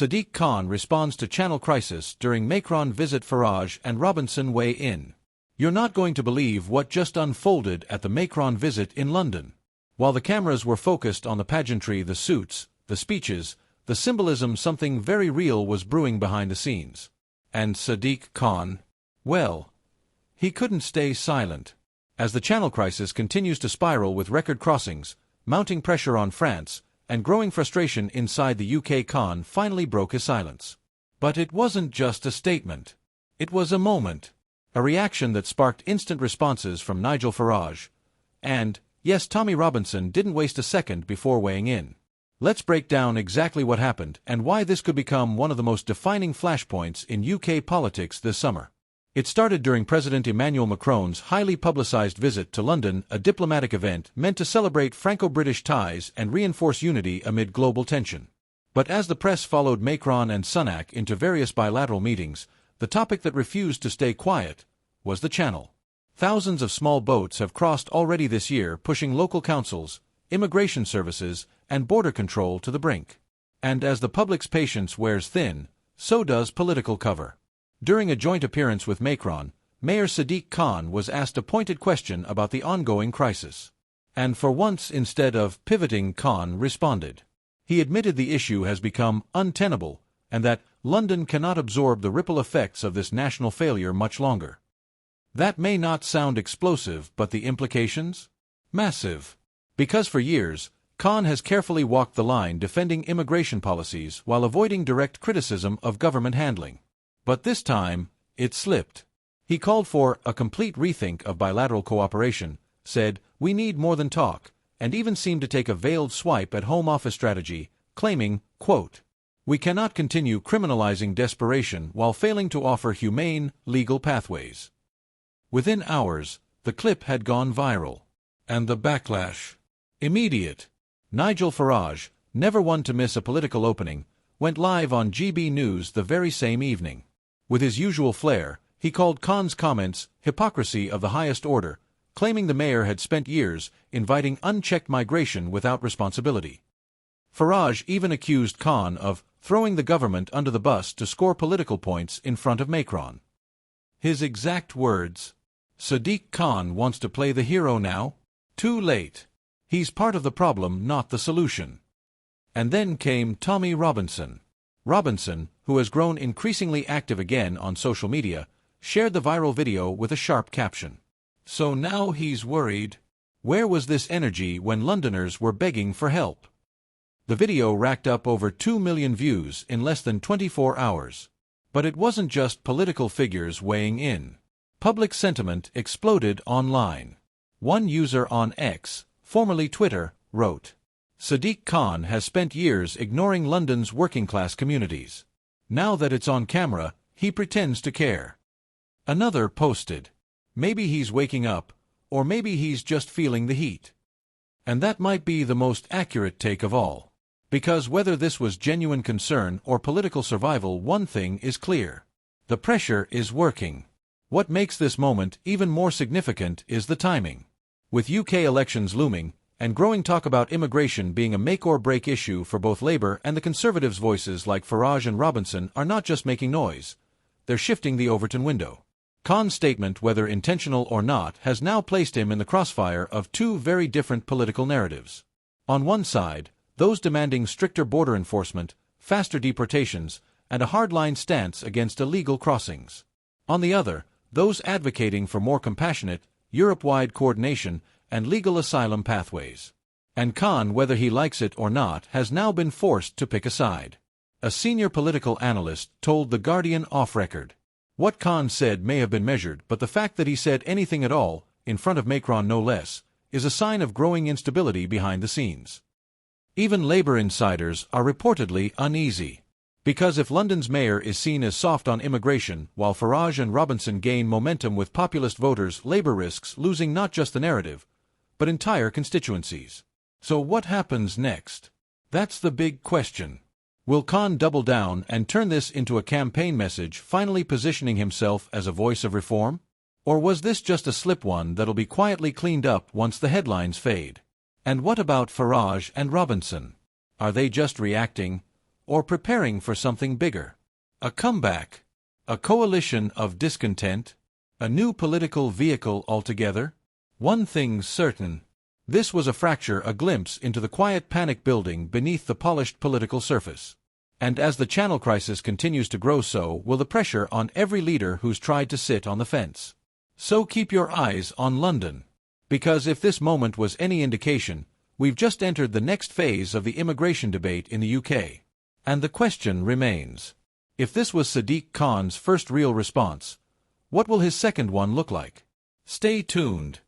Sadiq Khan responds to channel crisis during Macron visit. Farage and Robinson weigh in. You're not going to believe what just unfolded at the Macron visit in London. While the cameras were focused on the pageantry, the suits, the speeches, the symbolism, something very real was brewing behind the scenes. And Sadiq Khan? Well, he couldn't stay silent. As the channel crisis continues to spiral with record crossings, mounting pressure on France, and growing frustration inside the UK, Khan finally broke his silence. But it wasn't just a statement. It was a moment. A reaction that sparked instant responses from Nigel Farage. And, yes, Tommy Robinson didn't waste a second before weighing in. Let's break down exactly what happened and why this could become one of the most defining flashpoints in UK politics this summer. It started during President Emmanuel Macron's highly publicized visit to London, a diplomatic event meant to celebrate Franco-British ties and reinforce unity amid global tension. But as the press followed Macron and Sunak into various bilateral meetings, the topic that refused to stay quiet was the Channel. Thousands of small boats have crossed already this year, pushing local councils, immigration services, and border control to the brink. And as the public's patience wears thin, so does political cover. During a joint appearance with Macron, Mayor Sadiq Khan was asked a pointed question about the ongoing crisis. And for once, instead of pivoting, Khan responded. He admitted the issue has become untenable, and that London cannot absorb the ripple effects of this national failure much longer. That may not sound explosive, but the implications? Massive. Because for years, Khan has carefully walked the line defending immigration policies while avoiding direct criticism of government handling. But this time, it slipped. He called for a complete rethink of bilateral cooperation, said, "We need more than talk," and even seemed to take a veiled swipe at Home Office strategy, claiming, quote, "We cannot continue criminalizing desperation while failing to offer humane, legal pathways." Within hours, the clip had gone viral. And the backlash? Immediate. Nigel Farage, never one to miss a political opening, went live on GB News the very same evening. With his usual flair, he called Khan's comments hypocrisy of the highest order, claiming the mayor had spent years inviting unchecked migration without responsibility. Farage even accused Khan of throwing the government under the bus to score political points in front of Macron. His exact words, "Sadiq Khan wants to play the hero now? Too late. He's part of the problem, not the solution." And then came Tommy Robinson. Robinson, who has grown increasingly active again on social media, shared the viral video with a sharp caption. So now he's worried. Where was this energy when Londoners were begging for help? The video racked up over 2 million views in less than 24 hours. But it wasn't just political figures weighing in. Public sentiment exploded online. One user on X, formerly Twitter, wrote, "Sadiq Khan has spent years ignoring London's working-class communities. Now that it's on camera, he pretends to care." Another posted, "Maybe he's waking up, or maybe he's just feeling the heat." And that might be the most accurate take of all. Because whether this was genuine concern or political survival, one thing is clear. The pressure is working. What makes this moment even more significant is the timing. With UK elections looming, and growing talk about immigration being a make-or-break issue for both Labour and the Conservatives, voices like Farage and Robinson are not just making noise. They're shifting the Overton window. Khan's statement, whether intentional or not, has now placed him in the crossfire of two very different political narratives. On one side, those demanding stricter border enforcement, faster deportations, and a hardline stance against illegal crossings. On the other, those advocating for more compassionate, Europe-wide coordination and legal asylum pathways. And Khan, whether he likes it or not, has now been forced to pick a side. A senior political analyst told The Guardian off-record, "What Khan said may have been measured, but the fact that he said anything at all, in front of Macron no less, is a sign of growing instability behind the scenes." Even Labour insiders are reportedly uneasy. Because if London's mayor is seen as soft on immigration, while Farage and Robinson gain momentum with populist voters, Labour risks losing not just the narrative, but entire constituencies. So what happens next? That's the big question. Will Khan double down and turn this into a campaign message, finally positioning himself as a voice of reform? Or was this just a slip, one that'll be quietly cleaned up once the headlines fade? And what about Farage and Robinson? Are they just reacting? or preparing for something bigger? A comeback? A coalition of discontent? A new political vehicle altogether? One thing's certain. This was a fracture, a glimpse into the quiet panic building beneath the polished political surface. And as the Channel crisis continues to grow, so will the pressure on every leader who's tried to sit on the fence. So keep your eyes on London. Because if this moment was any indication, we've just entered the next phase of the immigration debate in the UK. And the question remains. If this was Sadiq Khan's first real response, what will his second one look like? Stay tuned.